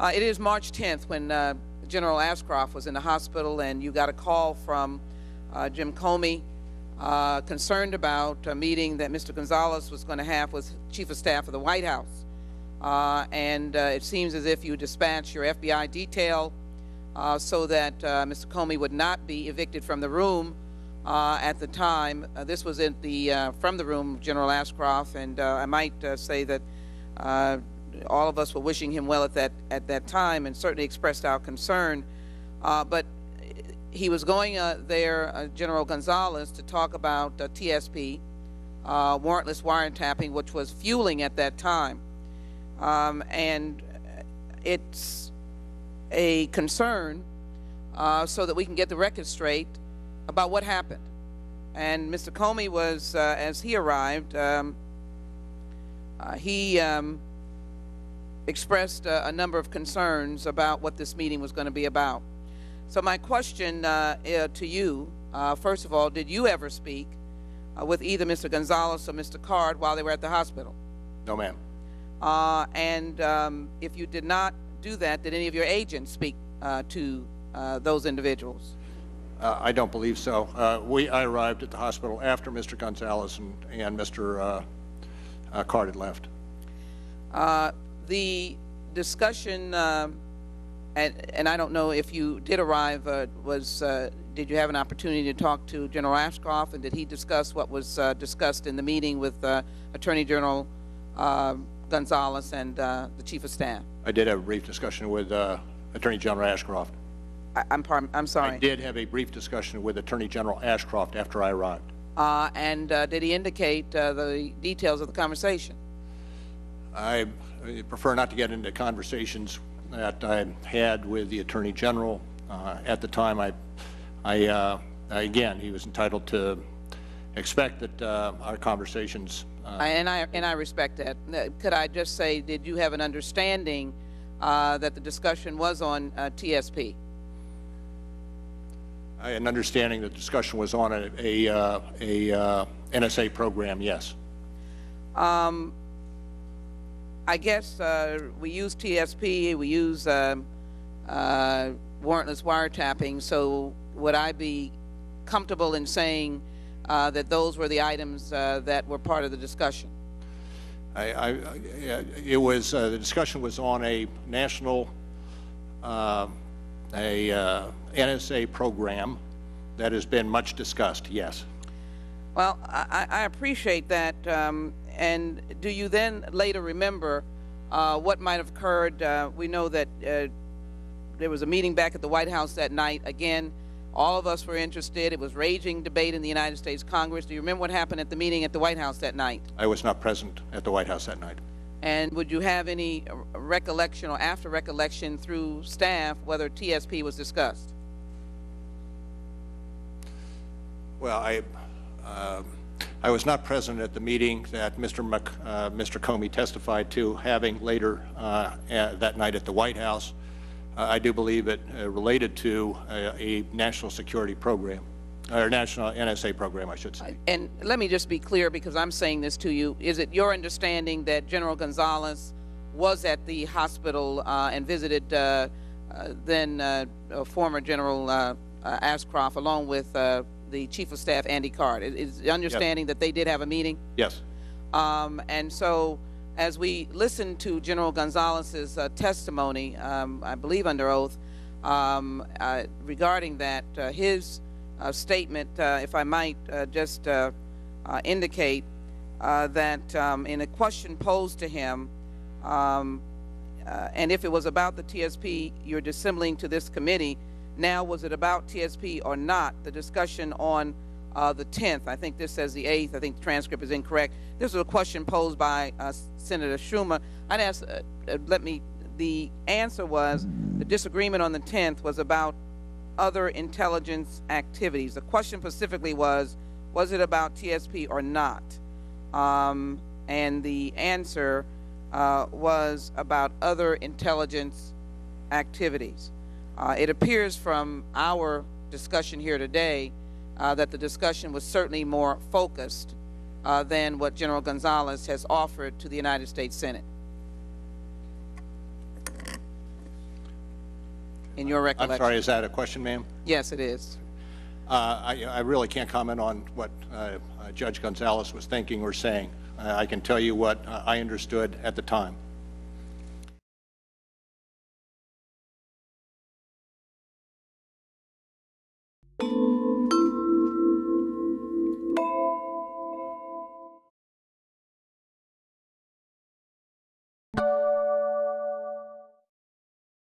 It is March 10th when General Ashcroft was in the hospital, and you got a call from Jim Comey concerned about a meeting that Mr. Gonzales was going to have with Chief of Staff of the White House. It seems as if you dispatched your FBI detail so that Mr. Comey would not be evicted from the room at the time. This was in the from the room of General Ashcroft, and I might say that all of us were wishing him well at that time, and certainly expressed our concern. But he was going there, General Gonzales, to talk about TSP, warrantless wiretapping, which was fueling at that time. And it's a concern so that we can get the record straight about what happened. And Mr. Comey was, as he arrived, he expressed a number of concerns about what this meeting was going to be about. So my question to you, first of all, did you ever speak with either Mr. Gonzales or Mr. Card while they were at the hospital? No, ma'am. If you did not do that, did any of your agents speak to those individuals? I don't believe so. I arrived at the hospital after Mr. Gonzales and Mr. Card had left. The discussion, and I don't know if you did arrive, did you have an opportunity to talk to General Ashcroft, and did he discuss what was discussed in the meeting with Attorney General Gonzales and the Chief of Staff? I did have a brief discussion with Attorney General Ashcroft. I'm sorry. I did have a brief discussion with Attorney General Ashcroft after I arrived. Did he indicate the details of the conversation? I prefer not to get into conversations that I had with the Attorney General. At the time, again, he was entitled to expect that our conversations. And I respect that. Could I just say, did you have an understanding that the discussion was on TSP? I had an understanding that the discussion was on a NSA program, yes. I guess we use TSP, we use warrantless wiretapping, so would I be comfortable in saying that those were the items that were part of the discussion? It was, the discussion was on a national, NSA program that has been much discussed, yes. Well, I appreciate that. And do you then later remember what might have occurred? We know that there was a meeting back at the White House that night. Again, all of us were interested. It was raging debate in the United States Congress. Do you remember what happened at the meeting at the White House that night? I was not present at the White House that night. And would you have any recollection or after recollection through staff whether TSP was discussed? Well, I was not present at the meeting that Mr. Comey testified to having later that night at the White House. I do believe it related to a national security program, or national NSA program, I should say. And let me just be clear, because I'm saying this to you. Is it your understanding that General Gonzales was at the hospital and visited then former General Ashcroft along with the Chief of Staff, Andy Card? Is the understanding that they did have a meeting? Yes. And so as we listen to General Gonzales's testimony, I believe under oath, regarding that, his statement, if I might just indicate that in a question posed to him, and if it was about the TSP you're dissembling to this committee, now was it about TSP or not? The discussion on the 10th, I think this says the 8th, I think the transcript is incorrect. This was a question posed by Senator Schumer. I'd ask, the answer was the disagreement on the 10th was about other intelligence activities. The question specifically was it about TSP or not? And the answer was about other intelligence activities. It appears from our discussion here today that the discussion was certainly more focused than what General Gonzales has offered to the United States Senate. in your recollection? I'm sorry, is that a question, ma'am? Yes, it is. I really can't comment on what Judge Gonzales was thinking or saying. I can tell you what I understood at the time.